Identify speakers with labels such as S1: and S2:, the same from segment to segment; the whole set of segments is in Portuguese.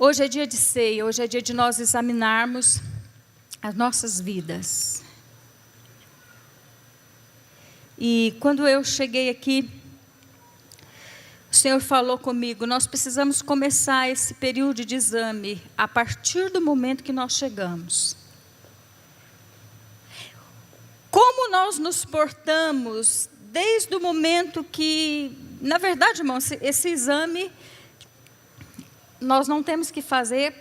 S1: Hoje é dia de ceia, hoje é dia de nós examinarmos as nossas vidas. E quando eu cheguei aqui, o Senhor falou comigo, nós precisamos começar esse período de exame a partir do momento que nós chegamos. Como nós nos portamos desde o momento que, na verdade, irmãos, esse exame nós não temos que fazer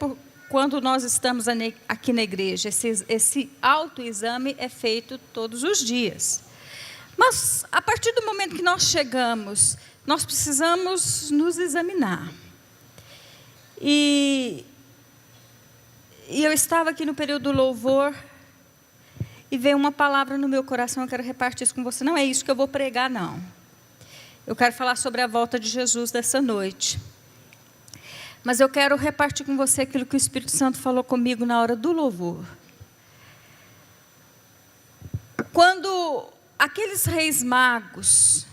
S1: quando nós estamos aqui na igreja. Esse autoexame é feito todos os dias. Mas, a partir do momento que nós chegamos, nós precisamos nos examinar. E eu estava aqui no período do louvor, e veio uma palavra no meu coração, eu quero repartir isso com você. Não é isso que eu vou pregar, não. Eu quero falar sobre a volta de Jesus dessa noite. Mas eu quero repartir com você aquilo que o Espírito Santo falou comigo na hora do louvor. Quando aqueles reis magos,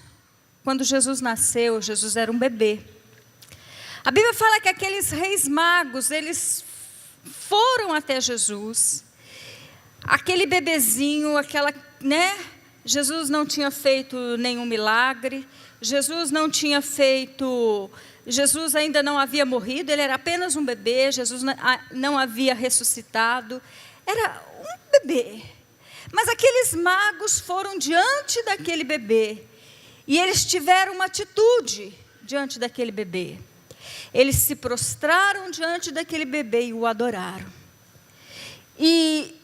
S1: quando Jesus nasceu, Jesus era um bebê. A Bíblia fala que aqueles reis magos, eles foram até Jesus. Aquele bebezinho, Jesus não tinha feito nenhum milagre. Jesus ainda não havia morrido, ele era apenas um bebê, Jesus não havia ressuscitado, era um bebê. Mas aqueles magos foram diante daquele bebê, e eles tiveram uma atitude diante daquele bebê. Eles se prostraram diante daquele bebê e o adoraram. E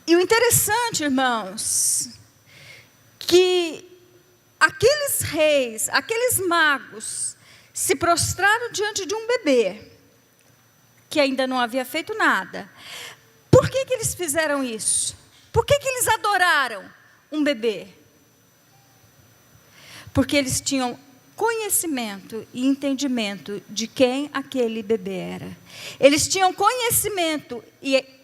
S1: o interessante, irmãos, que aqueles reis, aqueles magos, se prostraram diante de um bebê, que ainda não havia feito nada. Por que eles fizeram isso? Por que eles adoraram um bebê? Porque eles tinham conhecimento e entendimento de quem aquele bebê era. Eles tinham conhecimento e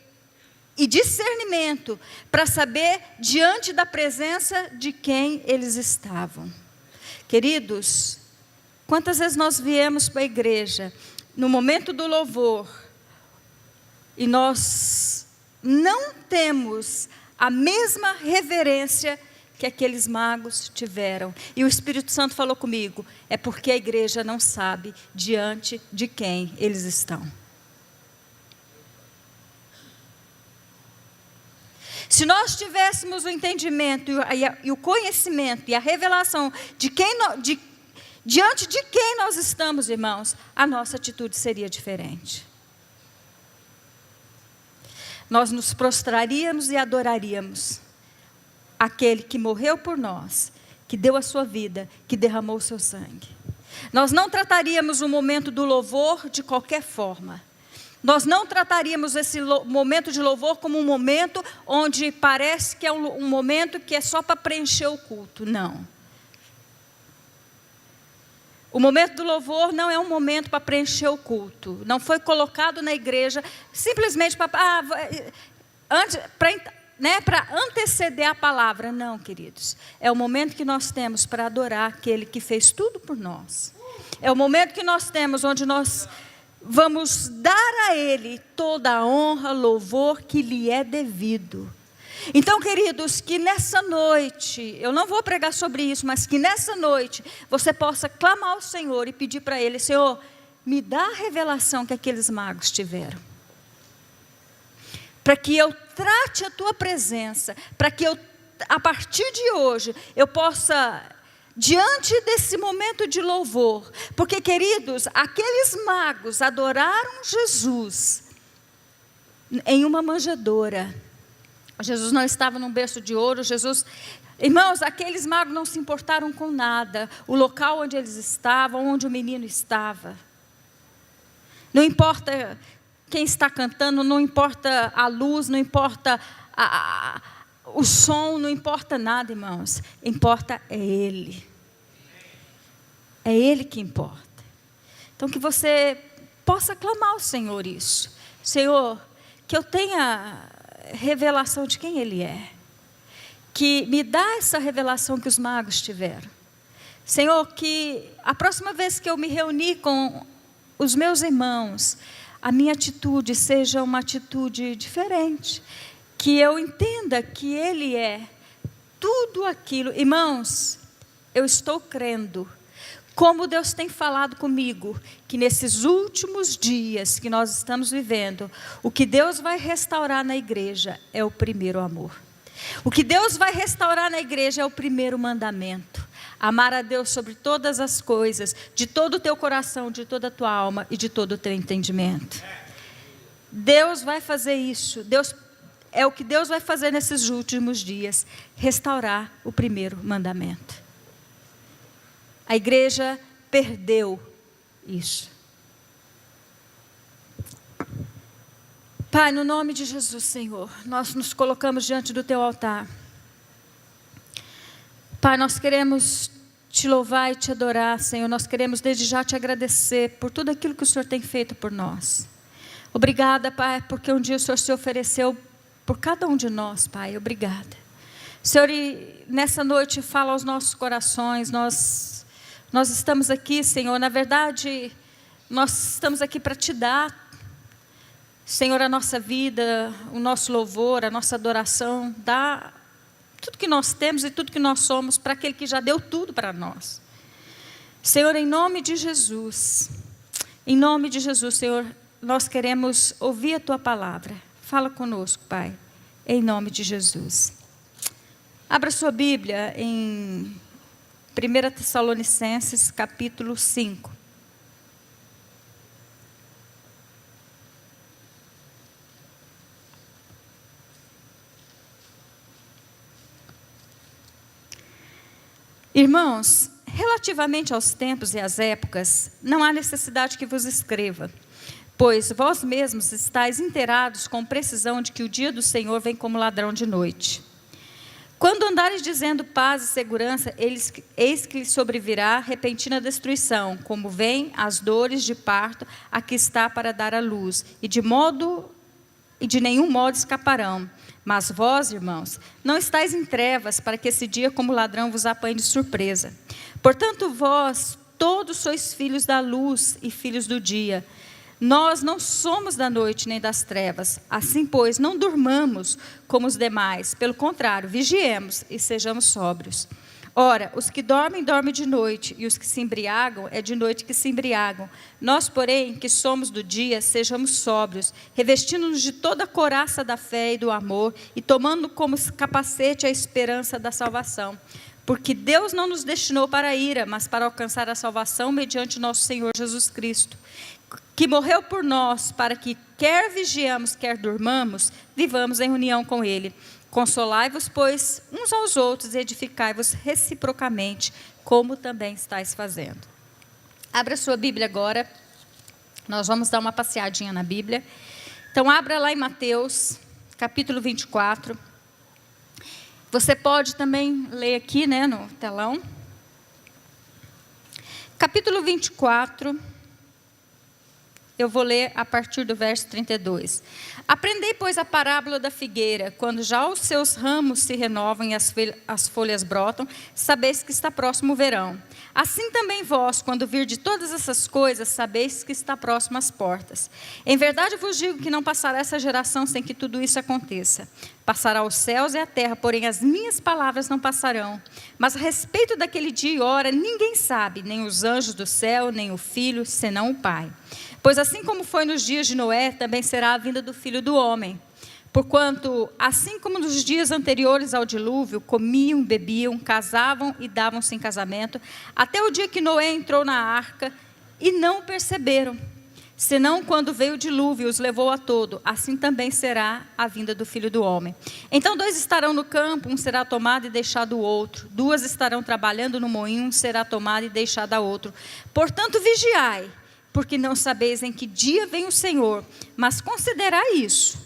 S1: discernimento para saber diante da presença de quem eles estavam. Queridos, quantas vezes nós viemos para a igreja no momento do louvor e nós não temos a mesma reverência que aqueles magos tiveram. E o Espírito Santo falou comigo, é porque a igreja não sabe diante de quem eles estão. Se nós tivéssemos o entendimento e o conhecimento e a revelação diante de quem nós estamos, irmãos, a nossa atitude seria diferente. Nós nos prostraríamos e adoraríamos aquele que morreu por nós, que deu a sua vida, que derramou o seu sangue. Nós não trataríamos o momento do louvor de qualquer forma. Nós não trataríamos esse momento de louvor como um momento onde parece que é um momento que é só para preencher o culto. Não. O momento do louvor não é um momento para preencher o culto. Não foi colocado na igreja simplesmente para anteceder a palavra. Não, queridos. É o momento que nós temos para adorar aquele que fez tudo por nós. É o momento que nós temos onde nós vamos dar a Ele toda a honra, louvor que lhe é devido. Então, queridos, que nessa noite, eu não vou pregar sobre isso, mas que nessa noite você possa clamar ao Senhor e pedir para Ele, Senhor, me dá a revelação que aqueles magos tiveram. Para que eu trate a Tua presença, para que eu, a partir de hoje, eu possa, diante desse momento de louvor, porque, queridos, aqueles magos adoraram Jesus em uma manjedoura. Jesus não estava num berço de ouro. Irmãos, aqueles magos não se importaram com nada, o local onde eles estavam, onde o menino estava. Não importa quem está cantando, não importa a luz, não importa o som, não importa nada, irmãos. Importa é Ele. É Ele que importa. Então, que você possa clamar ao Senhor isso. Senhor, que eu tenha revelação de quem Ele é. Que me dá essa revelação que os magos tiveram. Senhor, que a próxima vez que eu me reunir com os meus irmãos, a minha atitude seja uma atitude diferente. Que eu entenda que Ele é tudo aquilo. Irmãos, eu estou crendo, como Deus tem falado comigo, que nesses últimos dias que nós estamos vivendo, o que Deus vai restaurar na igreja é o primeiro amor. O que Deus vai restaurar na igreja é o primeiro mandamento. Amar a Deus sobre todas as coisas, de todo o teu coração, de toda a tua alma e de todo o teu entendimento. Deus vai fazer isso. É o que Deus vai fazer nesses últimos dias, restaurar o primeiro mandamento. A igreja perdeu isso. Pai, no nome de Jesus, Senhor, nós nos colocamos diante do teu altar. Pai, nós queremos te louvar e te adorar, Senhor. Nós queremos desde já te agradecer por tudo aquilo que o Senhor tem feito por nós. Obrigada, Pai, porque um dia o Senhor se ofereceu por cada um de nós, Pai. Obrigada. Senhor, e nessa noite fala aos nossos corações. Nós estamos aqui, Senhor, na verdade, nós estamos aqui para te dar, Senhor, a nossa vida, o nosso louvor, a nossa adoração, dar tudo que nós temos e tudo que nós somos para aquele que já deu tudo para nós. Senhor, em nome de Jesus, Senhor, nós queremos ouvir a tua palavra. Fala conosco, Pai, em nome de Jesus. Abra sua Bíblia em 1 Tessalonicenses, capítulo 5. Irmãos, relativamente aos tempos e às épocas, não há necessidade que vos escreva, pois vós mesmos estáis inteirados com precisão de que o dia do Senhor vem como ladrão de noite. Quando andares dizendo paz e segurança, eis que lhes sobrevirá repentina destruição, como vêm as dores de parto a que está para dar à luz, e de nenhum modo escaparão. Mas vós, irmãos, não estáis em trevas, para que esse dia como ladrão vos apanhe de surpresa. Portanto, vós todos sois filhos da luz e filhos do dia. Nós não somos da noite nem das trevas. Assim, pois, não durmamos como os demais. Pelo contrário, vigiemos e sejamos sóbrios. Ora, os que dormem, dormem de noite, e os que se embriagam, é de noite que se embriagam. Nós, porém, que somos do dia, sejamos sóbrios, revestindo-nos de toda a couraça da fé e do amor, e tomando como capacete a esperança da salvação. Porque Deus não nos destinou para a ira, mas para alcançar a salvação mediante nosso Senhor Jesus Cristo, que morreu por nós, para que, quer vigiamos, quer durmamos, vivamos em união com Ele. Consolai-vos, pois, uns aos outros e edificai-vos reciprocamente, como também estáis fazendo. Abra sua Bíblia agora, nós vamos dar uma passeadinha na Bíblia. Então, abra lá em Mateus, capítulo 24. Você pode também ler aqui, né, no telão. Capítulo 24. Eu vou ler a partir do verso 32. Aprendei, pois, a parábola da figueira. Quando já os seus ramos se renovam e as folhas brotam, sabeis que está próximo o verão. Assim também vós, quando virdes todas essas coisas, sabeis que está próximo às portas. Em verdade vos digo que não passará essa geração sem que tudo isso aconteça. Passará os céus e a terra, porém as minhas palavras não passarão. Mas a respeito daquele dia e hora, ninguém sabe, nem os anjos do céu, nem o Filho, senão o Pai. Pois assim como foi nos dias de Noé, também será a vinda do Filho do Homem. Porquanto, assim como nos dias anteriores ao dilúvio, comiam, bebiam, casavam e davam-se em casamento, até o dia que Noé entrou na arca, e não o perceberam. Senão, quando veio o dilúvio e os levou a todo, assim também será a vinda do Filho do Homem. Então 2 estarão no campo, um será tomado e deixado o outro. 2 estarão trabalhando no moinho, um será tomado e deixado a outro. Portanto, vigiai, porque não sabeis em que dia vem o Senhor. Mas considerai isso: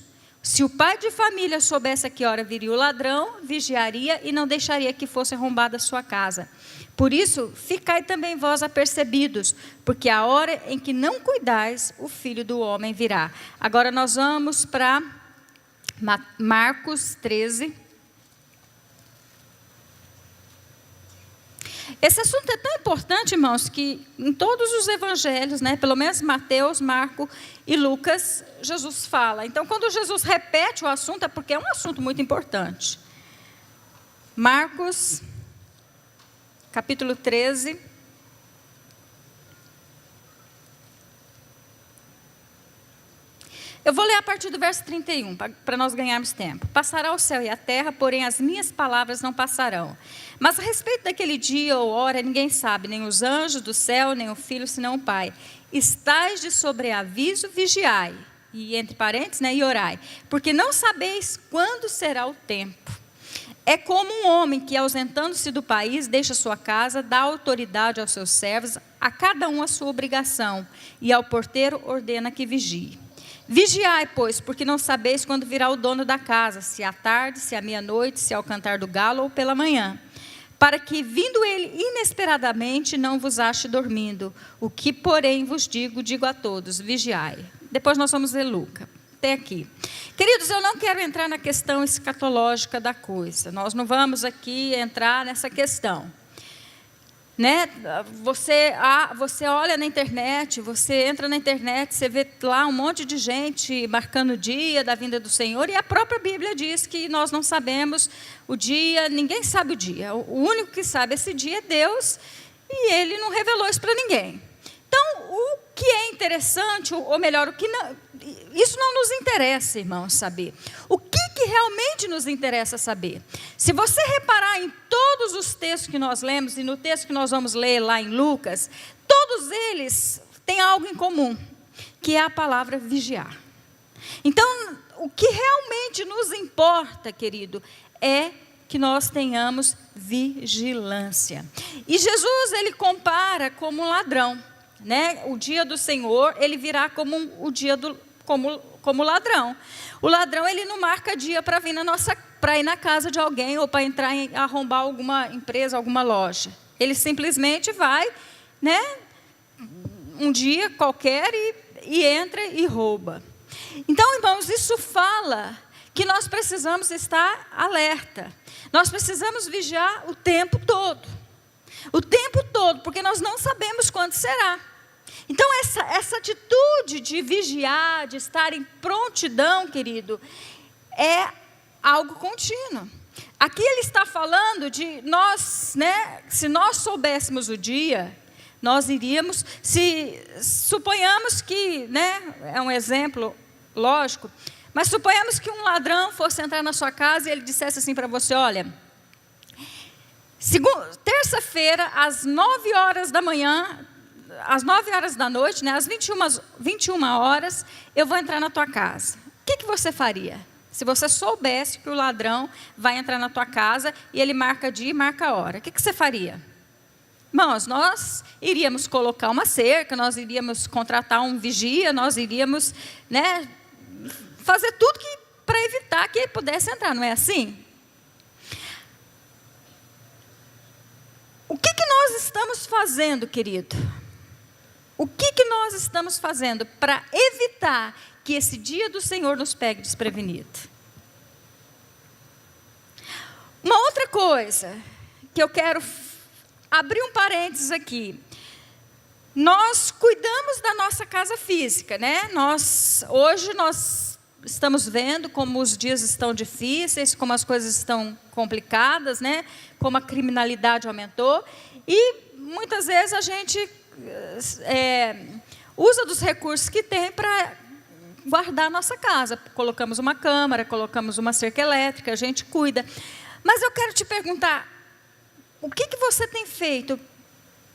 S1: se o pai de família soubesse a que hora viria o ladrão, vigiaria e não deixaria que fosse arrombada a sua casa. Por isso, ficai também vós apercebidos, porque a hora em que não cuidais, o Filho do Homem virá. Agora nós vamos para Marcos 13. Esse assunto é tão importante, irmãos, que em todos os evangelhos, né, pelo menos Mateus, Marcos e Lucas, Jesus fala. Então, quando Jesus repete o assunto, é porque é um assunto muito importante. Marcos, capítulo 13. Eu vou ler a partir do verso 31, para nós ganharmos tempo. Passará o céu e a terra, porém as minhas palavras não passarão. Mas a respeito daquele dia ou hora, ninguém sabe, nem os anjos do céu, nem o Filho, senão o Pai. Estais de sobreaviso, vigiai, e entre parênteses, né, e orai, porque não sabeis quando será o tempo. É como um homem que, ausentando-se do país, deixa sua casa, dá autoridade aos seus servos, a cada um a sua obrigação, e ao porteiro ordena que vigie. Vigiai, pois, porque não sabeis quando virá o dono da casa, se à tarde, se à meia-noite, se ao cantar do galo ou pela manhã, para que, vindo ele inesperadamente, não vos ache dormindo. O que, porém, vos digo a todos, vigiai. Depois nós vamos ler Lucas, até aqui. Queridos, eu não quero entrar na questão escatológica da coisa, nós não vamos aqui entrar nessa questão. Né? Você olha na internet, você entra na internet, você vê lá um monte de gente marcando o dia da vinda do Senhor, e a própria Bíblia diz que nós não sabemos o dia, ninguém sabe o dia. O único que sabe esse dia é Deus, e Ele não revelou isso para ninguém. Então, o que é interessante, ou melhor, o que não, isso não nos interessa, irmãos, saber. O que realmente nos interessa saber? Se você reparar em todos os textos que nós lemos, e no texto que nós vamos ler lá em Lucas, todos eles têm algo em comum, que é a palavra vigiar. Então, o que realmente nos importa, querido, é que nós tenhamos vigilância. E Jesus, ele compara como um ladrão. Né? O dia do Senhor, ele virá como o dia como ladrão. O ladrão, ele não marca dia para vir para ir na casa de alguém ou para entrar arrombar alguma empresa, alguma loja. Ele simplesmente vai, né, um dia qualquer e entra e rouba. Então, irmãos, isso fala que nós precisamos estar alerta. Nós precisamos vigiar o tempo todo. O tempo todo, porque nós não sabemos quando será. Então, essa atitude de vigiar, de estar em prontidão, querido, é algo contínuo. Aqui ele está falando de nós, né? Se nós soubéssemos o dia, nós iríamos, suponhamos que, né? É um exemplo lógico, mas suponhamos que um ladrão fosse entrar na sua casa e ele dissesse assim para você: olha, terça-feira, às 9 horas da manhã, às 9 horas da noite, né, às 21 horas, eu vou entrar na tua casa. O que você faria? Se você soubesse que o ladrão vai entrar na tua casa e ele marca dia e marca a hora, o que você faria? Irmãos, nós iríamos colocar uma cerca, nós iríamos contratar um vigia, nós iríamos, né, fazer tudo para evitar que ele pudesse entrar, não é assim? O que nós estamos fazendo, querido? O que nós estamos fazendo para evitar que esse dia do Senhor nos pegue desprevenido? Uma outra coisa que eu quero abrir um parênteses aqui. Nós cuidamos da nossa casa física, né? Hoje nós estamos vendo como os dias estão difíceis, como as coisas estão complicadas, né? Como a criminalidade aumentou, e muitas vezes a gente usa dos recursos que tem para guardar a nossa casa. Colocamos uma câmara, colocamos uma cerca elétrica, a gente cuida. Mas eu quero te perguntar, o que você tem feito?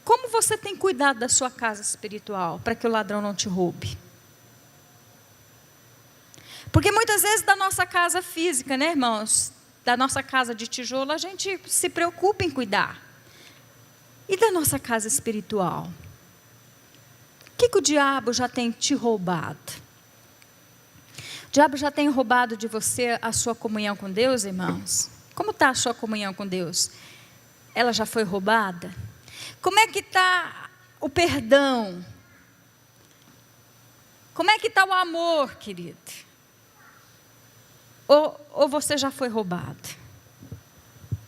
S1: Como você tem cuidado da sua casa espiritual para que o ladrão não te roube? Porque muitas vezes da nossa casa física, né, irmãos? Da nossa casa de tijolo, a gente se preocupa em cuidar. E da nossa casa espiritual? O que o diabo já tem te roubado? O diabo já tem roubado de você a sua comunhão com Deus, irmãos? Como está a sua comunhão com Deus? Ela já foi roubada? Como é que está o perdão? Como é que está o amor, querido? Ou você já foi roubado?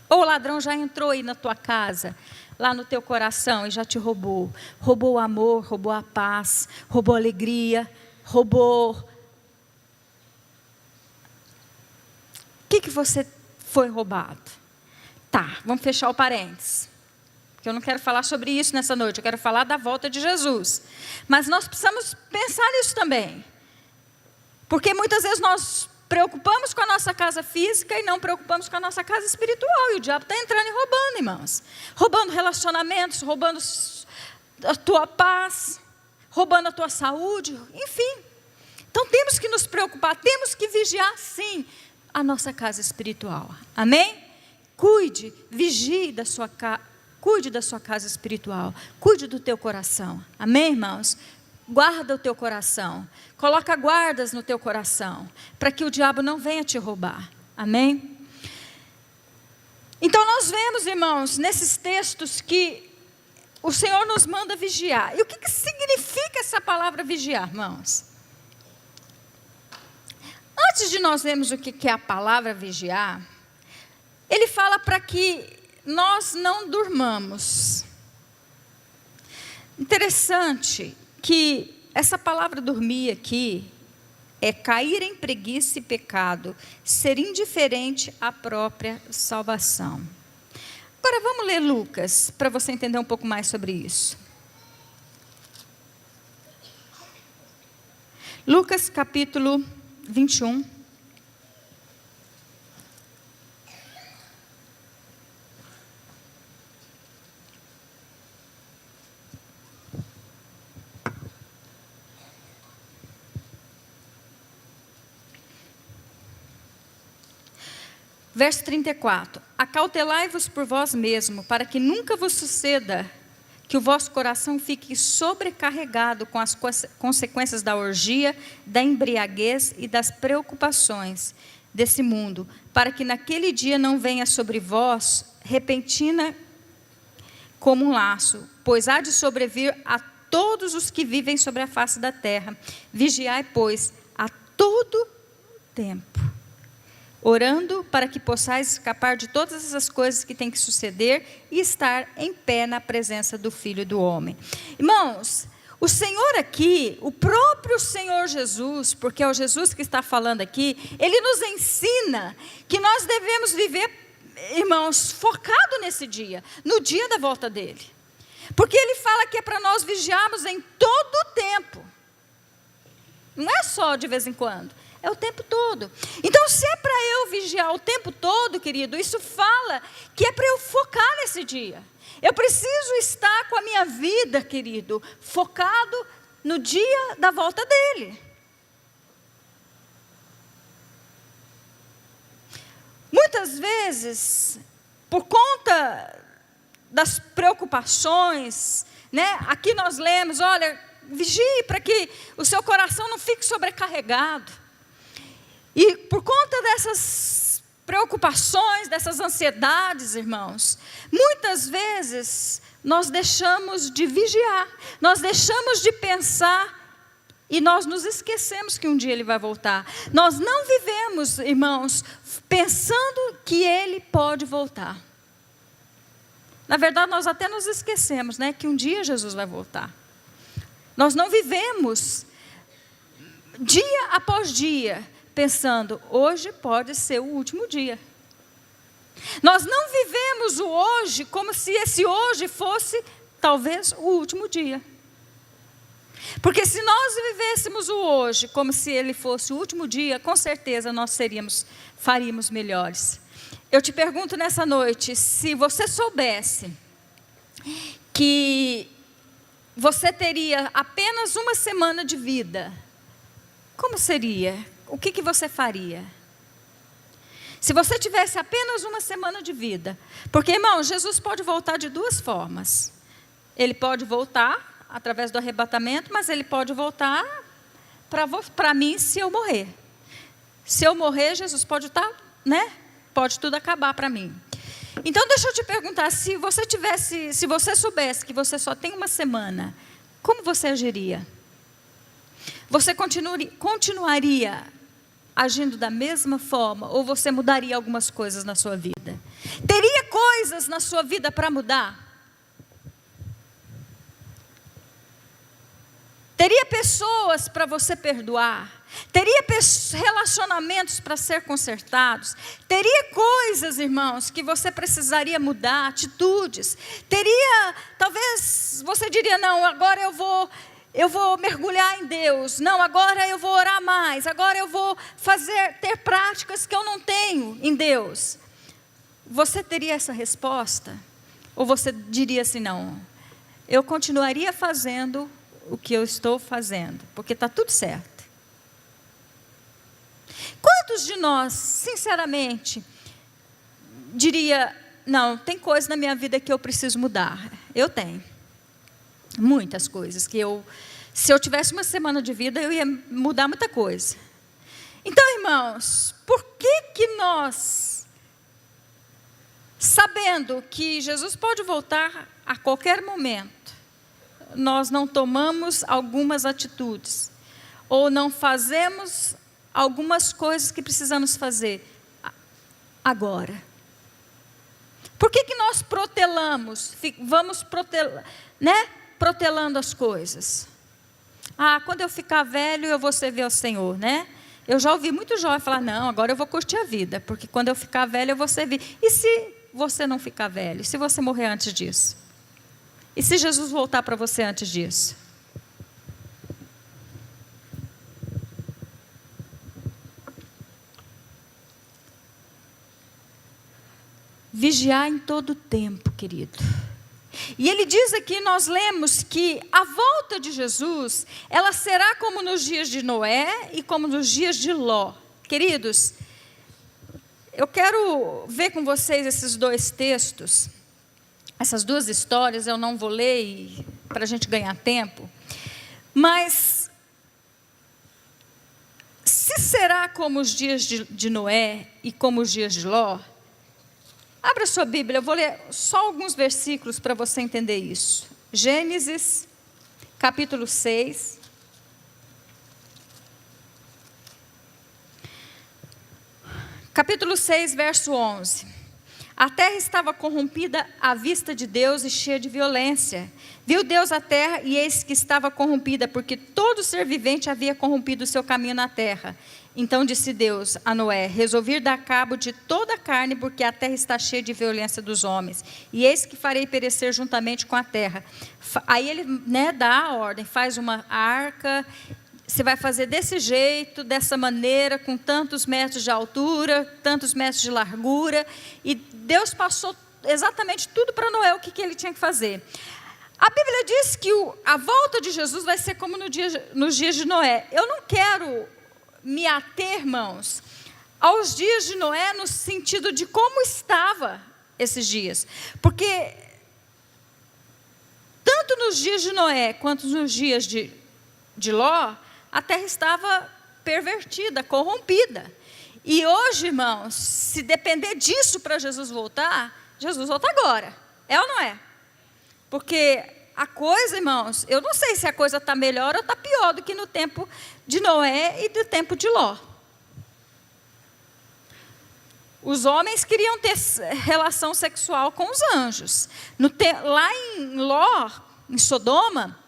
S1: Ou o ladrão já entrou aí na tua casa, lá no teu coração e já te roubou. Roubou o amor, roubou a paz, roubou a alegria, roubou... O que você foi roubado? Tá, vamos fechar o parênteses. Porque eu não quero falar sobre isso nessa noite, eu quero falar da volta de Jesus. Mas nós precisamos pensar nisso também. Porque muitas vezes nós preocupamos com a nossa casa física e não preocupamos com a nossa casa espiritual. E o diabo está entrando e roubando, irmãos. Roubando relacionamentos, roubando a tua paz, roubando a tua saúde, enfim. Então temos que nos preocupar, temos que vigiar sim a nossa casa espiritual. Amém? Cuide, vigie da sua casa, cuide da sua casa espiritual, cuide do teu coração. Amém, irmãos? Guarda o teu coração, coloca guardas no teu coração, para que o diabo não venha te roubar. Amém? Então nós vemos, irmãos, nesses textos que o Senhor nos manda vigiar. E o que significa essa palavra vigiar, irmãos? Antes de nós vermos o que é a palavra vigiar, ele fala para que nós não durmamos. Interessante que essa palavra dormir aqui é cair em preguiça e pecado, ser indiferente à própria salvação. Agora vamos ler Lucas, para você entender um pouco mais sobre isso. Lucas capítulo 21. Verso 34. Acautelai-vos por vós mesmo, para que nunca vos suceda que o vosso coração fique sobrecarregado com as consequências da orgia, da embriaguez e das preocupações desse mundo, para que naquele dia não venha sobre vós repentina como um laço, pois há de sobrevir a todos os que vivem sobre a face da terra. Vigiai, pois, a todo tempo, orando para que possais escapar de todas essas coisas que têm que suceder e estar em pé na presença do Filho do Homem. Irmãos, o Senhor aqui, o próprio Senhor Jesus, porque é o Jesus que está falando aqui, Ele nos ensina que nós devemos viver, irmãos, focado nesse dia, no dia da volta dEle. Porque Ele fala que é para nós vigiarmos em todo o tempo. Não é só de vez em quando. É o tempo todo. Então, se é para eu vigiar o tempo todo, querido, isso fala que é para eu focar nesse dia. Eu preciso estar com a minha vida, querido, focado no dia da volta dele. Muitas vezes, por conta das preocupações, né? Aqui nós lemos, olha, vigie para que o seu coração não fique sobrecarregado. E por conta dessas preocupações, dessas ansiedades, irmãos, muitas vezes nós deixamos de vigiar, nós deixamos de pensar e nós nos esquecemos que um dia Ele vai voltar. Nós não vivemos, irmãos, pensando que Ele pode voltar. Na verdade, nós até nos esquecemos, né, que um dia Jesus vai voltar. Nós não vivemos dia após dia pensando, hoje pode ser o último dia. Nós não vivemos o hoje como se esse hoje fosse, talvez, o último dia. Porque se nós vivêssemos o hoje como se ele fosse o último dia, com certeza nós faríamos melhores. Eu te pergunto nessa noite, se você soubesse que você teria apenas uma semana de vida, como seria? O que você faria? Se você tivesse apenas uma semana de vida. Porque, irmão, Jesus pode voltar de duas formas. Ele pode voltar através do arrebatamento, mas Ele pode voltar para mim se eu morrer. Se eu morrer, Jesus pode estar, né? Pode tudo acabar para mim. Então, deixa eu te perguntar, se você soubesse que você só tem uma semana, como você agiria? Você continuaria agindo da mesma forma, ou você mudaria algumas coisas na sua vida? Teria coisas na sua vida para mudar? Teria pessoas para você perdoar? Teria relacionamentos para ser consertados? Teria coisas, irmãos, que você precisaria mudar, atitudes? Teria, talvez você diria, não, agora eu vou mergulhar em Deus. Não, agora eu vou orar mais. Agora eu vou ter práticas que eu não tenho em Deus. Você teria essa resposta? Ou você diria assim, não, eu continuaria fazendo o que eu estou fazendo, porque está tudo certo. Quantos de nós, sinceramente, diria, não, tem coisa na minha vida que eu preciso mudar? Eu tenho. Muitas coisas que se eu tivesse uma semana de vida, eu ia mudar muita coisa. Então, irmãos, por que nós, sabendo que Jesus pode voltar a qualquer momento, nós não tomamos algumas atitudes, ou não fazemos algumas coisas que precisamos fazer agora? Por que nós protelamos, vamos protelando as coisas? Quando eu ficar velho eu vou servir ao Senhor, né? Eu já ouvi muito jovem falar, não, agora eu vou curtir a vida, porque quando eu ficar velho eu vou servir. E se você não ficar velho? E se você morrer antes disso? E se Jesus voltar para você antes disso? Vigiar em todo o tempo, querido. E ele diz aqui, nós lemos que a volta de Jesus, ela será como nos dias de Noé e como nos dias de Ló. Queridos, eu quero ver com vocês esses dois textos. Essas duas histórias eu não vou ler para a gente ganhar tempo. Mas, se será como os dias de Noé e como os dias de Ló, abra sua Bíblia, eu vou ler só alguns versículos para você entender isso. Gênesis, capítulo 6. Capítulo 6, verso 11. A terra estava corrompida à vista de Deus e cheia de violência. Viu Deus a terra e eis que estava corrompida, porque todo ser vivente havia corrompido o seu caminho na terra. Então disse Deus a Noé, resolvi dar cabo de toda a carne, porque a terra está cheia de violência dos homens. E eis que farei perecer juntamente com a terra. Aí ele dá a ordem, faz uma arca. Você vai fazer desse jeito, dessa maneira, com tantos metros de altura, tantos metros de largura. E Deus passou exatamente tudo para Noé, o que ele tinha que fazer. A Bíblia diz que a volta de Jesus vai ser como nos dias de Noé. Eu não quero me ater, irmãos, aos dias de Noé no sentido de como estava esses dias. Porque tanto nos dias de Noé quanto nos dias de Ló, a terra estava pervertida, corrompida. E hoje, irmãos, se depender disso para Jesus voltar, Jesus volta agora. É ou não é? Porque a coisa, irmãos, eu não sei se a coisa está melhor ou está pior do que no tempo de Noé e do tempo de Ló. Os homens queriam ter relação sexual com os anjos. Lá em Ló, em Sodoma,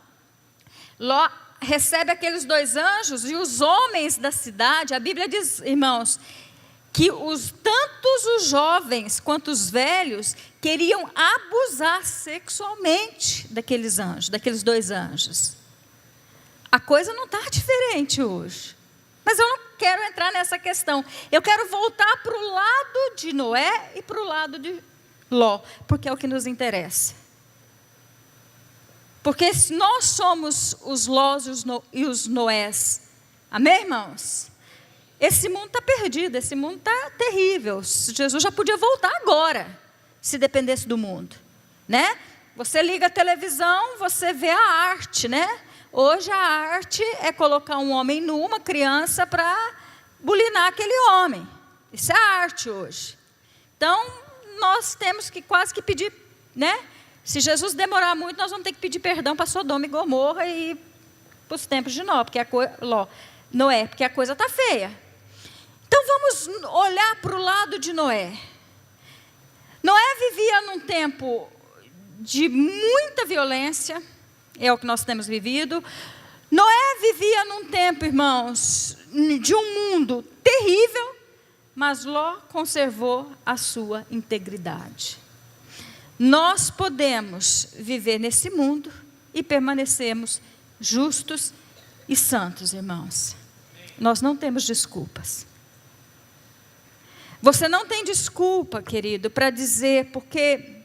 S1: Ló recebe aqueles dois anjos e os homens da cidade, a Bíblia diz, irmãos, que tantos os jovens quanto os velhos queriam abusar sexualmente daqueles anjos, daqueles dois anjos. A coisa não está diferente hoje. Mas eu não quero entrar nessa questão. Eu quero voltar para o lado de Noé e para o lado de Ló, porque é o que nos interessa. Porque nós somos os Lós e os Noés. Amém, irmãos? Esse mundo está perdido, esse mundo está terrível. Jesus já podia voltar agora, se dependesse do mundo, né? Você liga a televisão, você vê a arte, né? Hoje a arte é colocar um homem nu, uma criança, para bulinar aquele homem. Isso é arte hoje. Então, nós temos que quase que pedir, né? Se Jesus demorar muito, nós vamos ter que pedir perdão para Sodoma e Gomorra e para os tempos de Noé, porque a coisa está feia. Então vamos olhar para o lado de Noé. Noé vivia num tempo de muita violência, é o que nós temos vivido. Noé vivia num tempo, irmãos, de um mundo terrível, mas Ló conservou a sua integridade. Nós podemos viver nesse mundo e permanecermos justos e santos, irmãos. Nós não temos desculpas. Você não tem desculpa, querido, para dizer, porque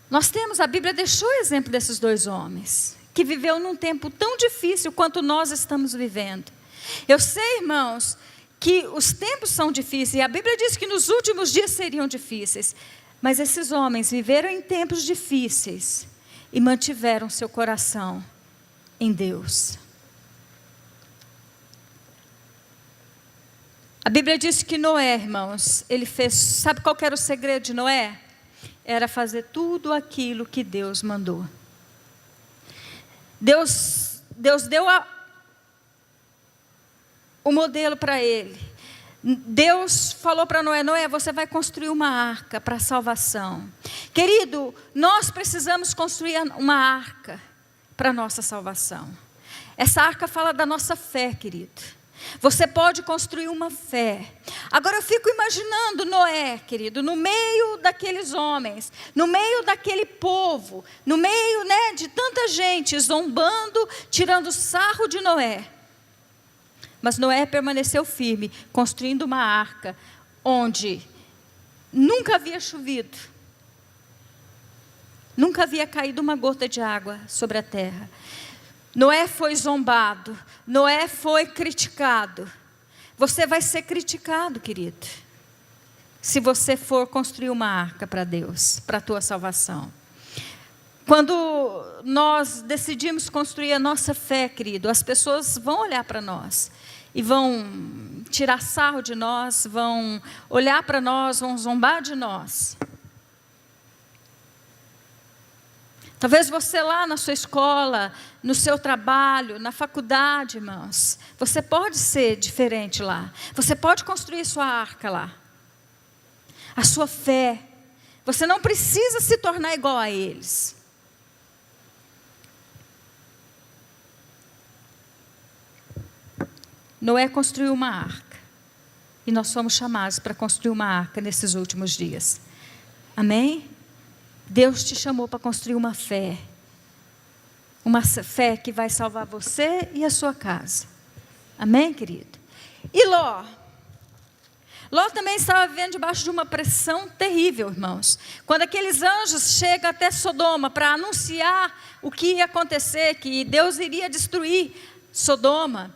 S1: nós temos, a Bíblia deixou o exemplo desses dois homens, que viveu num tempo tão difícil quanto nós estamos vivendo. Eu sei, irmãos, que os tempos são difíceis, e a Bíblia diz que nos últimos dias seriam difíceis, mas esses homens viveram em tempos difíceis e mantiveram seu coração em Deus. A Bíblia diz que Noé, irmãos, ele fez, sabe qual que era o segredo de Noé? Era fazer tudo aquilo que Deus mandou. Deus deu o modelo para ele. Deus falou para Noé: Noé, você vai construir uma arca para a salvação. Querido, nós precisamos construir uma arca para a nossa salvação. Essa arca fala da nossa fé, querido. Você pode construir uma fé. Agora eu fico imaginando Noé, querido, no meio daqueles homens, no meio daquele povo, no meio, de tanta gente zombando, tirando sarro de Noé. Mas Noé permaneceu firme, construindo uma arca onde nunca havia chovido, nunca havia caído uma gota de água sobre a terra. Noé foi zombado, Noé foi criticado. Você vai ser criticado, querido, se você for construir uma arca para Deus, para a tua salvação. Quando nós decidimos construir a nossa fé, querido, as pessoas vão olhar para nós e vão tirar sarro de nós, vão olhar para nós, vão zombar de nós. Talvez você lá na sua escola, no seu trabalho, na faculdade, irmãos, você pode ser diferente lá. Você pode construir sua arca lá. A sua fé. Você não precisa se tornar igual a eles. Noé construiu uma arca. E nós fomos chamados para construir uma arca nesses últimos dias. Amém? Deus te chamou para construir uma fé que vai salvar você e a sua casa. Amém, querido? E Ló também estava vivendo debaixo de uma pressão terrível, irmãos. Quando aqueles anjos chegam até Sodoma para anunciar o que ia acontecer, que Deus iria destruir Sodoma,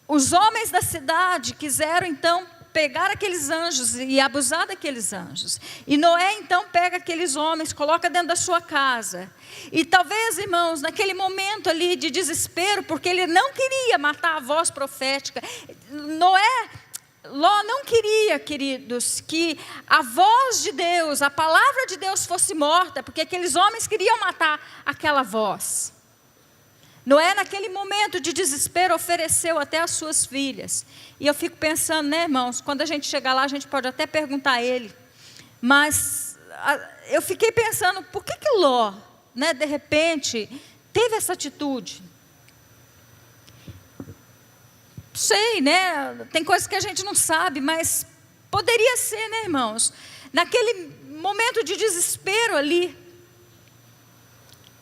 S1: os homens da cidade quiseram então pegar aqueles anjos e abusar daqueles anjos. E Noé então pega aqueles homens, coloca dentro da sua casa. E talvez, irmãos, naquele momento ali de desespero, porque ele não queria matar a voz profética. Ló não queria, queridos, que a voz de Deus, a palavra de Deus fosse morta, porque aqueles homens queriam matar aquela voz. Noé, naquele momento de desespero, ofereceu até as suas filhas. E eu fico pensando, irmãos, quando a gente chegar lá, a gente pode até perguntar a ele. Mas eu fiquei pensando, por que Ló, de repente, teve essa atitude? Sei, tem coisas que a gente não sabe, mas poderia ser, irmãos? Naquele momento de desespero ali,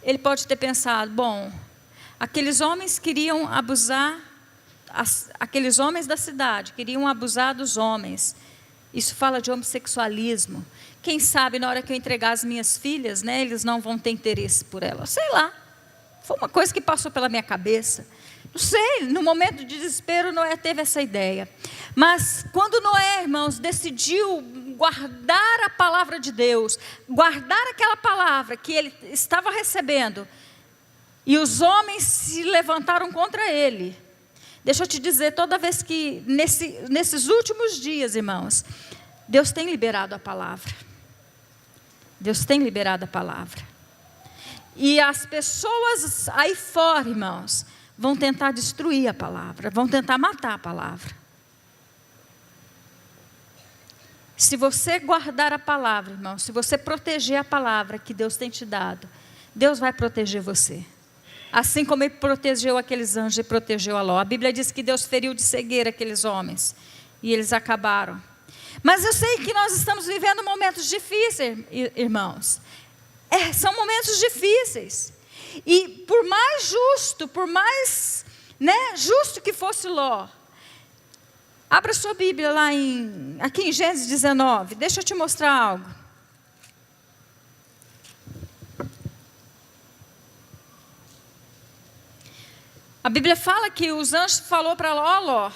S1: ele pode ter pensado, bom, aqueles homens queriam abusar, aqueles homens da cidade queriam abusar dos homens. Isso fala de homossexualismo. Quem sabe na hora que eu entregar as minhas filhas, eles não vão ter interesse por elas. Sei lá. Foi uma coisa que passou pela minha cabeça. Não sei, no momento de desespero, Noé teve essa ideia. Mas quando Noé, irmãos, decidiu guardar a palavra de Deus, guardar aquela palavra que ele estava recebendo, e os homens se levantaram contra ele. Deixa eu te dizer, toda vez que, nesses últimos dias, irmãos, Deus tem liberado a palavra. Deus tem liberado a palavra. E as pessoas aí fora, irmãos, vão tentar destruir a palavra, vão tentar matar a palavra. Se você guardar a palavra, irmão, se você proteger a palavra que Deus tem te dado, Deus vai proteger você. Assim como Ele protegeu aqueles anjos e protegeu a Ló. A Bíblia diz que Deus feriu de cegueira aqueles homens. E eles acabaram. Mas eu sei que nós estamos vivendo momentos difíceis, irmãos. São momentos difíceis. E por mais justo, justo que fosse Ló. Abra sua Bíblia lá aqui em Gênesis 19. Deixa eu te mostrar algo. A Bíblia fala que os anjos falou para Ló, Ló,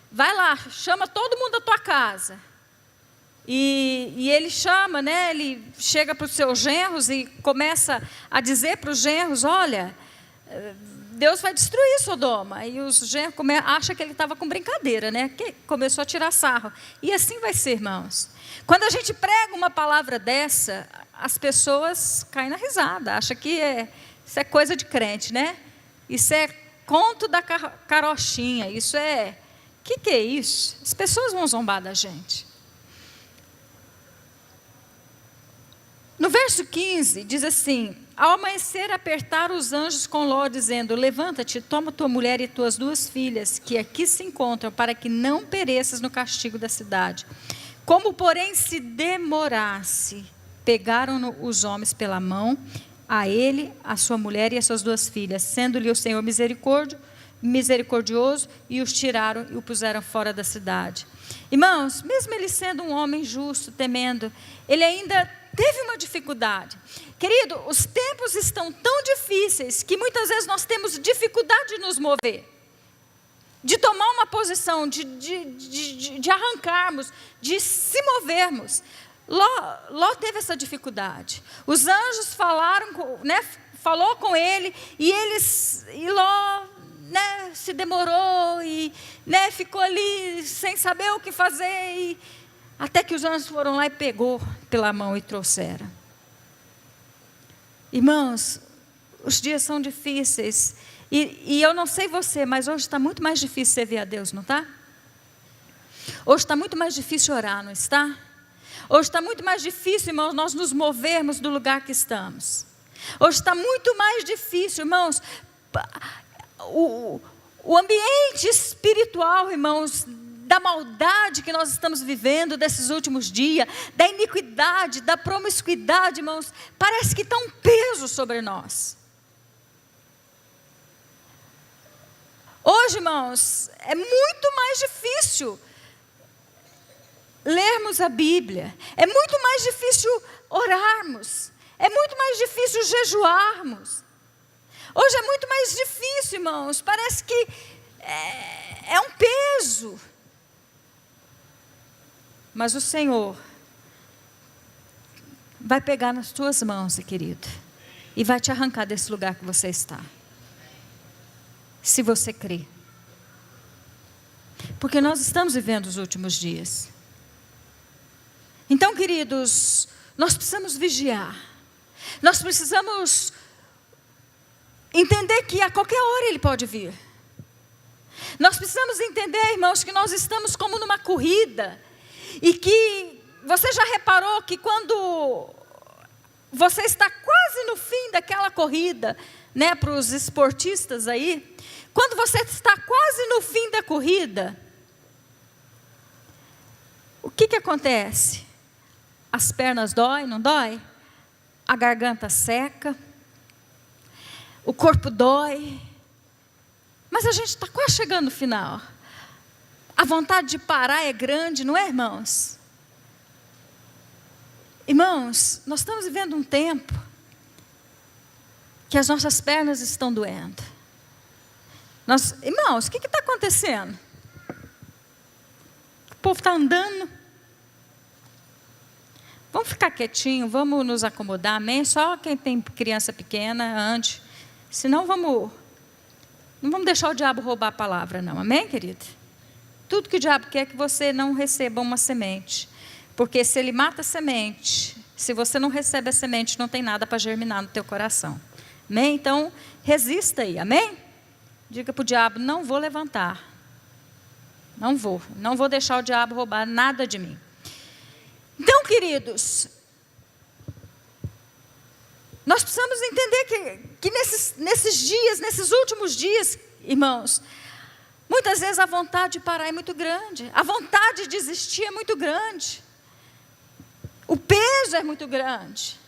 S1: vai lá, chama todo mundo da tua casa. E ele chama, ele chega para os seus genros e começa a dizer para os genros, olha, Deus vai destruir Sodoma. E os genros acham que ele estava com brincadeira, que começou a tirar sarro. E assim vai ser, irmãos. Quando a gente prega uma palavra dessa, as pessoas caem na risada, acham que isso é coisa de crente, Isso é conto da carochinha, isso é... O que é isso? As pessoas vão zombar da gente. No verso 15, diz assim, ao amanhecer apertaram os anjos com Ló, dizendo, levanta-te, toma tua mulher e tuas 2 filhas, que aqui se encontram, para que não pereças no castigo da cidade. Como, porém, se demorasse, pegaram os homens pela mão, a ele, a sua mulher e as suas 2 filhas, sendo-lhe o Senhor misericordioso, e os tiraram e o puseram fora da cidade. Irmãos, mesmo ele sendo um homem justo, temendo, ele ainda teve uma dificuldade. Querido, os tempos estão tão difíceis que muitas vezes nós temos dificuldade de nos mover, de tomar uma posição, de arrancarmos, de se movermos. Ló teve essa dificuldade. Os anjos falou com ele e Ló se demorou e ficou ali sem saber o que fazer, até que os anjos foram lá e pegou pela mão e trouxeram. Irmãos, os dias são difíceis e eu não sei você, mas hoje está muito mais difícil servir a Deus, não está? Hoje está muito mais difícil orar, não está? Hoje está muito mais difícil, irmãos, nós nos movermos do lugar que estamos. Hoje está muito mais difícil, irmãos, o ambiente espiritual, irmãos, da maldade que nós estamos vivendo desses últimos dias, da iniquidade, da promiscuidade, irmãos, parece que está um peso sobre nós. Hoje, irmãos, é muito mais difícil lermos a Bíblia, é muito mais difícil orarmos, é muito mais difícil jejuarmos. Hoje é muito mais difícil, irmãos, parece que é um peso. Mas o Senhor vai pegar nas tuas mãos, querido, e vai te arrancar desse lugar que você está. Se você crer. Porque nós estamos vivendo os últimos dias. Então, queridos, nós precisamos vigiar. Nós precisamos entender que a qualquer hora Ele pode vir. Nós precisamos entender, irmãos, que nós estamos como numa corrida. E que você já reparou que quando você está quase no fim daquela corrida, para os esportistas aí, quando você está quase no fim da corrida, o que acontece? As pernas doem, não dói? A garganta seca, o corpo dói, mas a gente está quase chegando no final. A vontade de parar é grande, não é, irmãos? Irmãos, nós estamos vivendo um tempo que as nossas pernas estão doendo. Irmãos, o que está acontecendo? O povo está andando. Vamos ficar quietinho, vamos nos acomodar, amém? Só quem tem criança pequena, ande. Senão não vamos deixar o diabo roubar a palavra, não, amém, querido? Tudo que o diabo quer é que você não receba uma semente. Porque se ele mata a semente, se você não recebe a semente, não tem nada para germinar no teu coração. Amém? Então, resista aí, amém? Diga para o diabo, não vou levantar. Não vou deixar o diabo roubar nada de mim. Então, queridos, nós precisamos entender que nesses dias, nesses últimos dias, irmãos, muitas vezes a vontade de parar é muito grande, a vontade de desistir é muito grande, o peso é muito grande.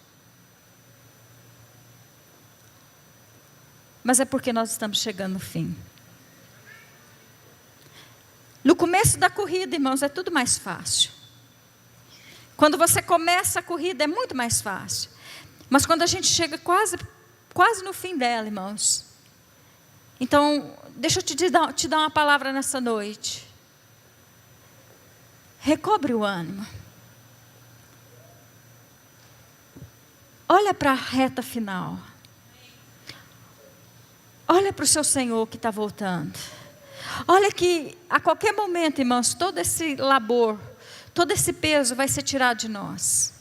S1: Mas é porque nós estamos chegando no fim. No começo da corrida, irmãos, é tudo mais fácil. Quando você começa a corrida é muito mais fácil. Mas quando a gente chega quase no fim dela, irmãos. Então, deixa eu te dar uma palavra nessa noite. Recobre o ânimo. Olha para a reta final. Olha para o seu Senhor que está voltando. Olha que a qualquer momento, irmãos, todo esse labor, todo esse peso vai ser tirado de nós.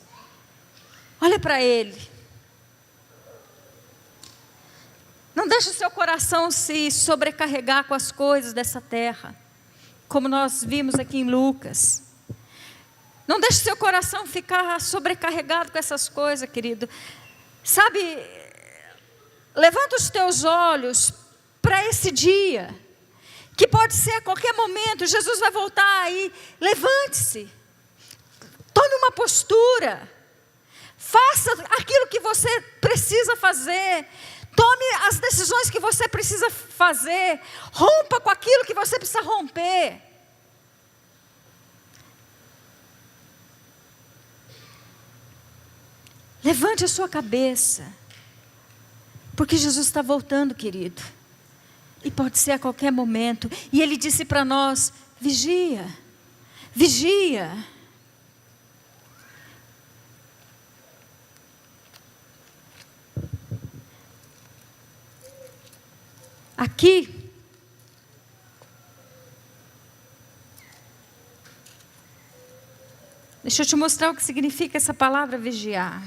S1: Olha para Ele. Não deixe o seu coração se sobrecarregar com as coisas dessa terra, como nós vimos aqui em Lucas. Não deixe o seu coração ficar sobrecarregado com essas coisas, querido. Sabe, levanta os teus olhos para esse dia, que pode ser a qualquer momento. Jesus vai voltar aí. Levante-se, tome uma postura, faça aquilo que você precisa fazer, tome as decisões que você precisa fazer, rompa com aquilo que você precisa romper. Levante a sua cabeça, porque Jesus está voltando, querido, e pode ser a qualquer momento. E Ele disse para nós: vigia, vigia. Aqui, deixa eu te mostrar o que significa essa palavra vigiar.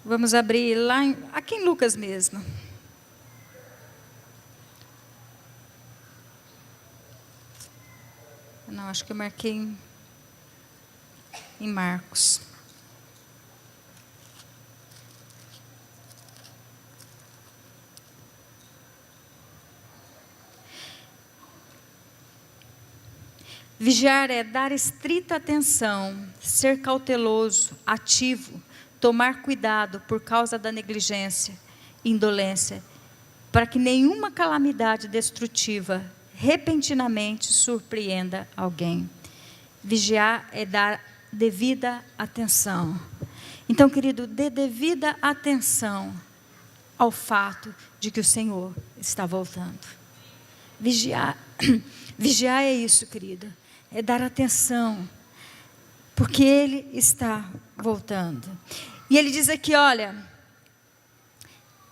S1: Vamos abrir lá, aqui em Lucas mesmo. Não, acho que eu marquei em Marcos. Vigiar é dar estrita atenção, ser cauteloso, ativo, tomar cuidado por causa da negligência, indolência, para que nenhuma calamidade destrutiva repentinamente surpreenda alguém. Vigiar é dar devida atenção. Então, querido, dê devida atenção ao fato de que o Senhor está voltando. Vigiar é isso, querida, é dar atenção, porque Ele está voltando. E Ele diz aqui, olha: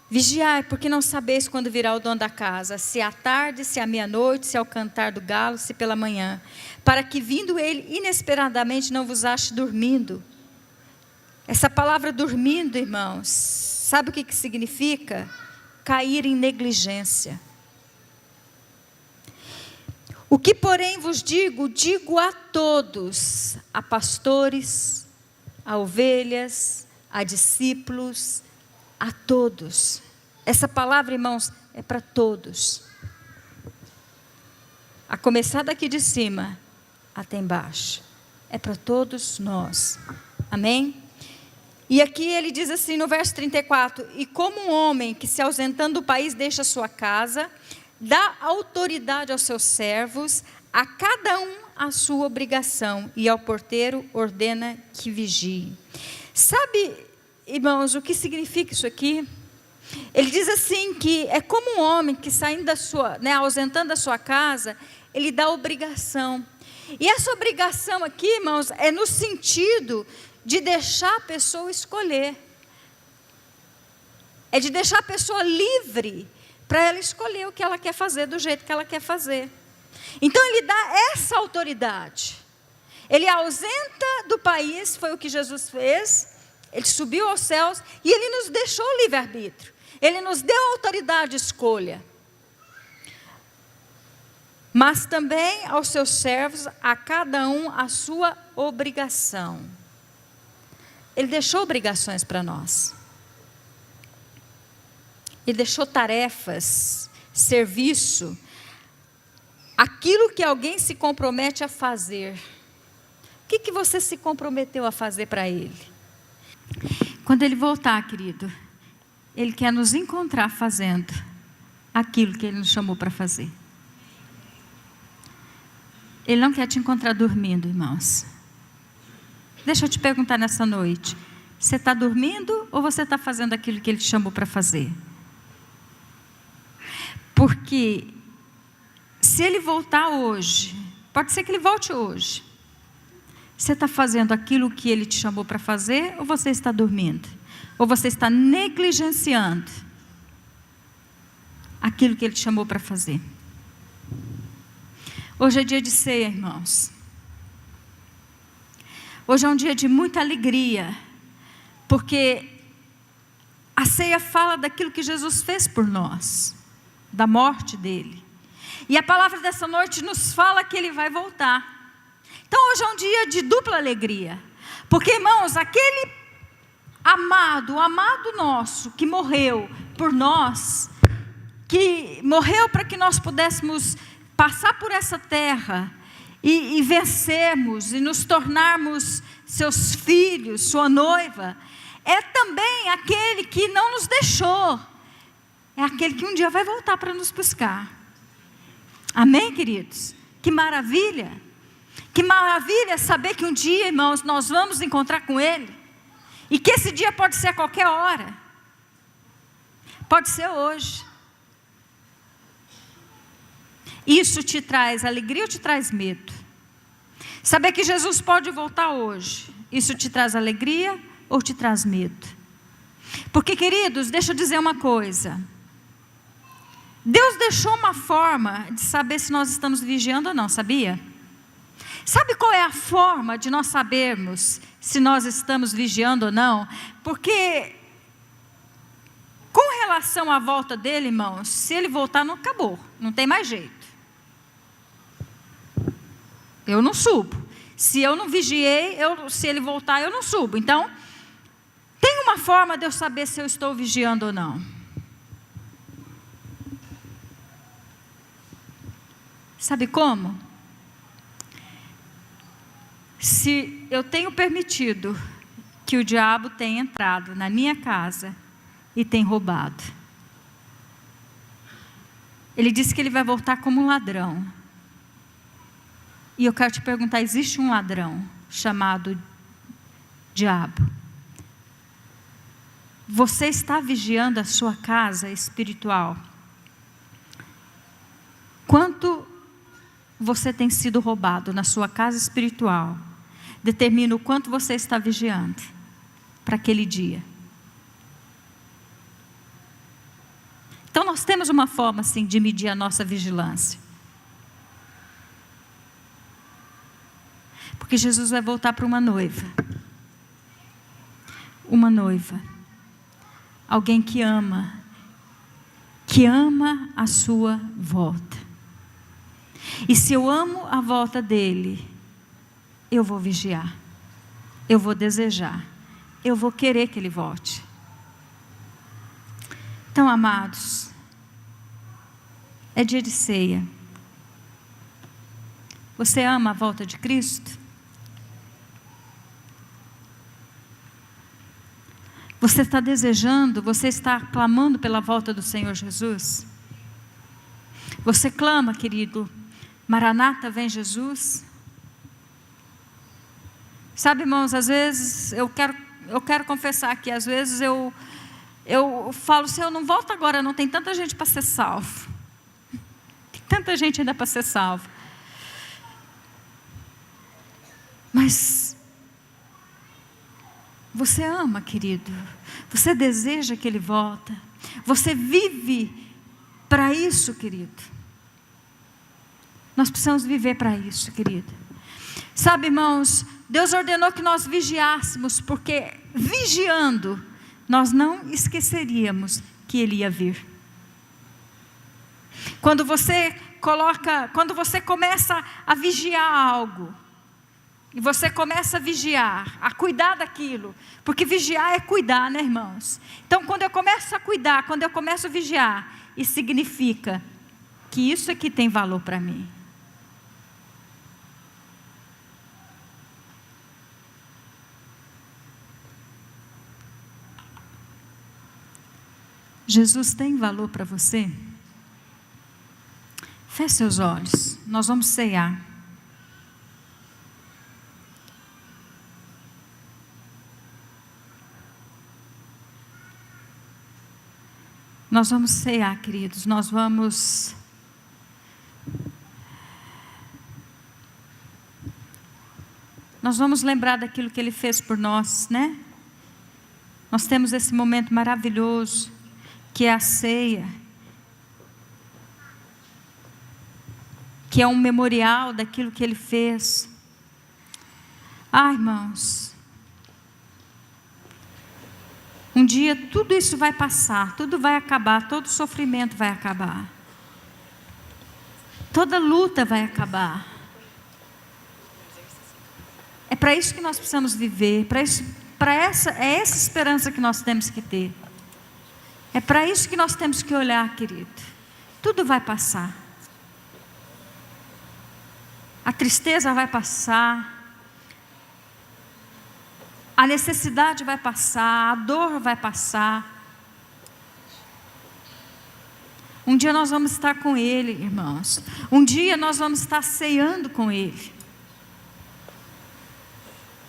S1: vigiai, porque não sabeis quando virá o dono da casa, se à tarde, se à meia-noite, se ao cantar do galo, se pela manhã, para que vindo Ele inesperadamente não vos ache dormindo. Essa palavra dormindo, irmãos, sabe o que significa? Cair em negligência. O que, porém, vos digo a todos, a pastores, a ovelhas, a discípulos, a todos. Essa palavra, irmãos, é para todos. A começar daqui de cima até embaixo. É para todos nós. Amém? E aqui ele diz assim no verso 34: e como um homem que se ausentando do país deixa sua casa, dá autoridade aos seus servos, a cada um a sua obrigação, e ao porteiro ordena que vigie. Sabe, irmãos, o que significa isso aqui? Ele diz assim que é como um homem que saindo da sua, ausentando da sua casa, ele dá obrigação. E essa obrigação aqui, irmãos, é no sentido de deixar a pessoa escolher. É de deixar a pessoa livre para ela escolher o que ela quer fazer, do jeito que ela quer fazer. Então ele dá essa autoridade. Ele ausenta do país, foi o que Jesus fez, Ele subiu aos céus e Ele nos deixou o livre-arbítrio. Ele nos deu a autoridade de escolha. Mas também aos seus servos, a cada um a sua obrigação. Ele deixou obrigações para nós. Ele deixou tarefas, serviço, aquilo que alguém se compromete a fazer. O que você se comprometeu a fazer para Ele? Quando Ele voltar, querido, Ele quer nos encontrar fazendo aquilo que Ele nos chamou para fazer. Ele não quer te encontrar dormindo, irmãos. Deixa eu te perguntar nessa noite. Você está dormindo ou você está fazendo aquilo que Ele te chamou para fazer? Porque se Ele voltar hoje, pode ser que Ele volte hoje. Você está fazendo aquilo que Ele te chamou para fazer ou você está dormindo? Ou você está negligenciando aquilo que Ele te chamou para fazer? Hoje é dia de ceia, irmãos. Hoje é um dia de muita alegria, porque a ceia fala daquilo que Jesus fez por nós, da morte dele. E a palavra dessa noite nos fala que Ele vai voltar. Então hoje é um dia de dupla alegria, porque, irmãos, aquele amado, o amado nosso que morreu por nós, que morreu para que nós pudéssemos passar por essa terra e vencermos e nos tornarmos seus filhos, sua noiva, é também aquele que não nos deixou, é aquele que um dia vai voltar para nos buscar. Amém, queridos? Que maravilha! Que maravilha saber que um dia, irmãos, nós vamos encontrar com Ele, e que esse dia pode ser a qualquer hora, pode ser hoje. Isso te traz alegria ou te traz medo? Saber que Jesus pode voltar hoje, isso te traz alegria ou te traz medo? Porque, queridos, deixa eu dizer uma coisa. Deus deixou uma forma de saber se nós estamos vigiando ou não, sabia? Sabe qual é a forma de nós sabermos se nós estamos vigiando ou não? Porque, com relação à volta dele, irmãos, se ele voltar, não acabou, não tem mais jeito. Eu não subo. Se eu não vigiei, se ele voltar, eu não subo. Então, tem uma forma de eu saber se eu estou vigiando ou não. Sabe como? Se eu tenho permitido que o diabo tenha entrado na minha casa e tem roubado. Ele disse que ele vai voltar como um ladrão. E eu quero te perguntar, existe um ladrão chamado diabo? Você está vigiando a sua casa espiritual? Quanto você tem sido roubado na sua casa espiritual? Determina o quanto você está vigiando para aquele dia. Então nós temos uma forma assim de medir a nossa vigilância. Porque Jesus vai voltar para uma noiva. Uma noiva. Alguém que ama a sua volta. E se eu amo a volta dele, eu vou vigiar, eu vou desejar, eu vou querer que ele volte. Então, amados, é dia de ceia. Você ama a volta de Cristo? Você está desejando, você está clamando pela volta do Senhor Jesus? Você clama, querido, Maranata, vem Jesus? Sabe, irmãos, às vezes eu quero confessar que às vezes eu falo, Senhor, não volta agora, não tem tanta gente para ser salvo. Tem tanta gente ainda para ser salvo. Mas você ama, querido, você deseja que Ele volta, você vive para isso, querido. Nós precisamos viver para isso, querido. Sabe, irmãos, Deus ordenou que nós vigiássemos, porque vigiando, nós não esqueceríamos que Ele ia vir. Quando você começa a vigiar algo, e você começa a vigiar, a cuidar daquilo, porque vigiar é cuidar, né, irmãos? Então, quando eu começo a cuidar, quando eu começo a vigiar, isso significa que isso aqui tem valor para mim. Jesus tem valor para você? Feche seus olhos, nós vamos ceiar. Nós vamos cear, queridos, nós vamos lembrar daquilo que Ele fez por nós, né? Nós temos esse momento maravilhoso, que é a ceia, que é um memorial daquilo que Ele fez. Irmãos, um dia tudo isso vai passar, tudo vai acabar, todo sofrimento vai acabar, toda luta vai acabar. É para isso que nós precisamos viver, é essa esperança que nós temos que ter. É para isso que nós temos que olhar, querido. Tudo vai passar. A tristeza vai passar. A necessidade vai passar. A dor vai passar. Um dia nós vamos estar com Ele, irmãos. Um dia nós vamos estar ceando com Ele.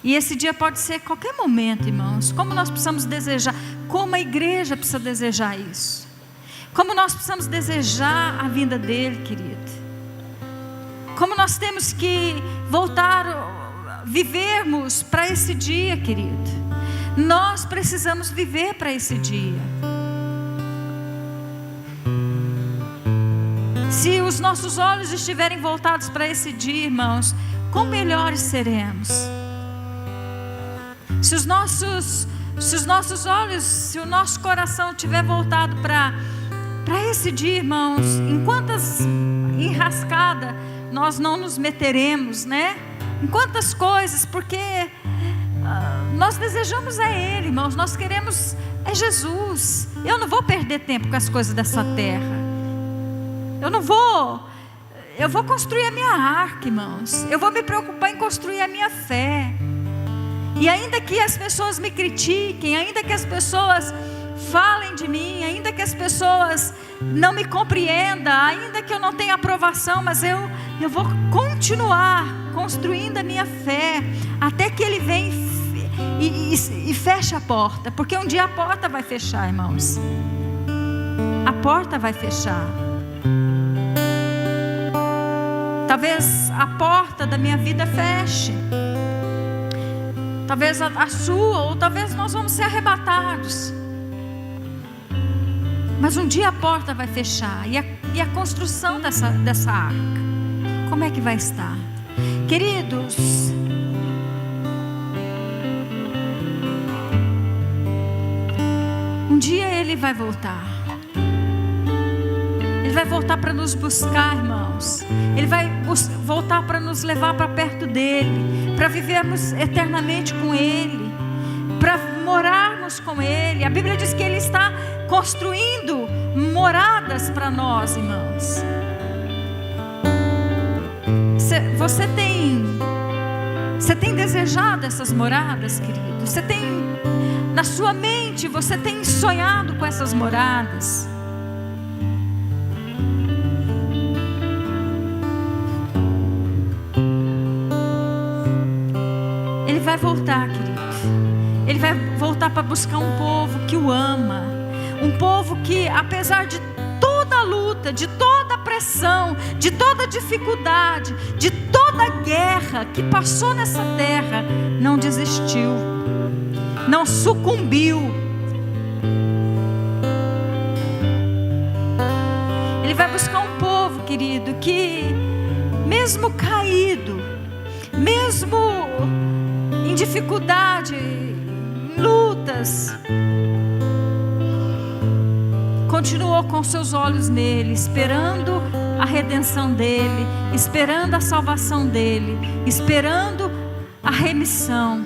S1: E esse dia pode ser qualquer momento, irmãos. Como nós precisamos desejar, como a igreja precisa desejar isso. Como nós precisamos desejar a vinda dEle, querido. Como nós temos que voltar, vivermos para esse dia, querido. Nós precisamos viver para esse dia. Se os nossos olhos estiverem voltados para esse dia, irmãos, quão melhores seremos. Se os nossos olhos, se o nosso coração estiver voltado para esse dia, irmãos, em quantas enrascadas nós não nos meteremos, né? Em quantas coisas, porque nós desejamos Ele, irmãos, nós queremos Jesus. Eu não vou perder tempo com as coisas dessa terra. Eu vou construir a minha arca, irmãos. Eu vou me preocupar em construir a minha fé. E ainda que as pessoas me critiquem, ainda que as pessoas falem de mim, ainda que as pessoas não me compreendam, ainda que eu não tenha aprovação, mas eu vou continuar construindo a minha fé, até que Ele venha e feche a porta, porque um dia a porta vai fechar, irmãos. A porta vai fechar. Talvez a porta da minha vida feche. Talvez a sua, ou talvez nós vamos ser arrebatados. Mas um dia a porta vai fechar. E a construção dessa arca, como é que vai estar? Queridos, um dia Ele vai voltar. Ele vai voltar para nos buscar, irmãos. Ele vai voltar para nos levar para perto dEle, para vivermos eternamente com Ele, para morarmos com Ele. A Bíblia diz que Ele está construindo moradas para nós, irmãos. Você tem desejado essas moradas, querido? Você tem, na sua mente, você tem sonhado com essas moradas? Ele vai voltar, querido. Ele vai voltar para buscar um povo que o ama. Um povo que, apesar de toda a luta, de toda a pressão, de toda a dificuldade, de toda a guerra que passou nessa terra, não desistiu, não sucumbiu. Ele vai buscar um povo, querido, que mesmo caído, mesmo em dificuldade, lutas, continuou com seus olhos nele, esperando a redenção dele, esperando a salvação dele, esperando a remissão.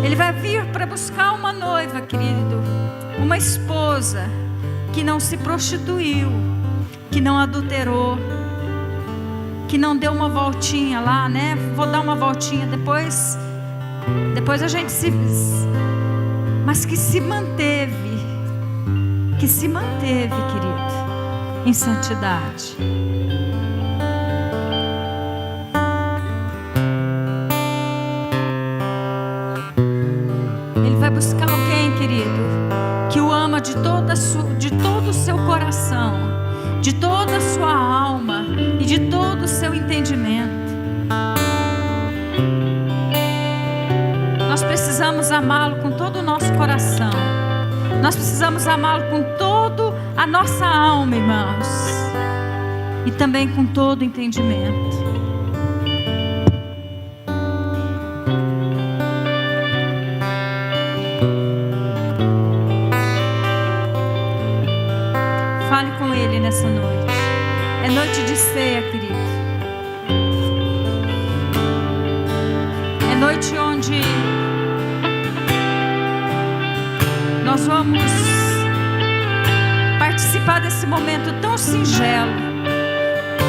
S1: Ele vai vir para buscar uma noiva, querido, uma esposa que não se prostituiu, que não adulterou, que não deu uma voltinha lá, né? Vou dar uma voltinha depois a gente se... Mas que se manteve, querido, em santidade. Ele vai buscar alguém, querido, que o ama de todo o seu coração, de toda a sua alma e de todo o seu entendimento. Nós precisamos amá-lo com todo o nosso coração. Nós precisamos amá-lo com toda a nossa alma, irmãos, e também com todo o entendimento. Fale com Ele nessa noite. É noite de ceia, querido. É noite onde nós vamos participar desse momento tão singelo,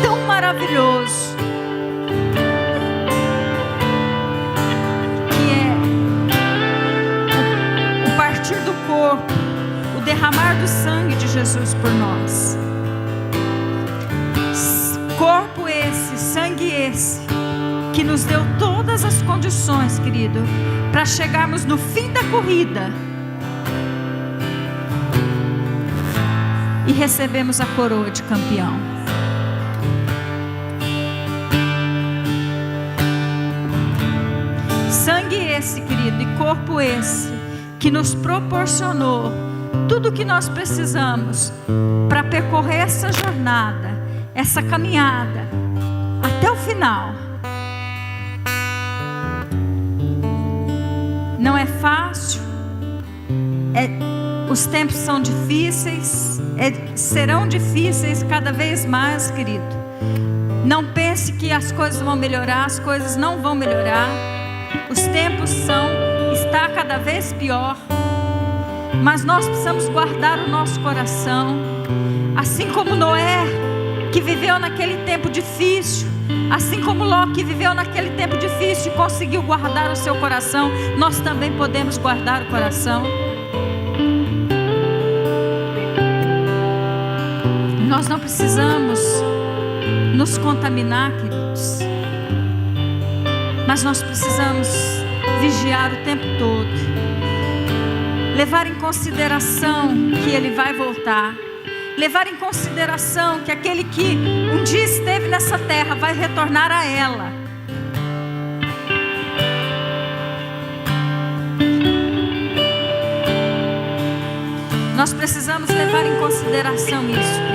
S1: tão maravilhoso, que é o partir do corpo, o derramar do sangue de Jesus por nós. Corpo esse, sangue esse, que nos deu todas as condições, querido, para chegarmos no fim da corrida e recebemos a coroa de campeão. Sangue esse, querido, e corpo esse, que nos proporcionou tudo o que nós precisamos para percorrer essa jornada, essa caminhada até o final. Não é fácil, os tempos são difíceis, serão difíceis cada vez mais, querido. Não pense que as coisas vão melhorar, as coisas não vão melhorar. Os tempos está cada vez pior, mas nós precisamos guardar o nosso coração, assim como Noé, que viveu naquele tempo difícil, assim como Ló, que viveu naquele tempo difícil e conseguiu guardar o seu coração. Nós também podemos guardar o coração. Nós não precisamos nos contaminar, queridos, mas nós precisamos vigiar o tempo todo, levar em consideração que Ele vai voltar, levar em consideração que aquele que um dia esteve nessa terra vai retornar a ela. Nós precisamos levar em consideração isso.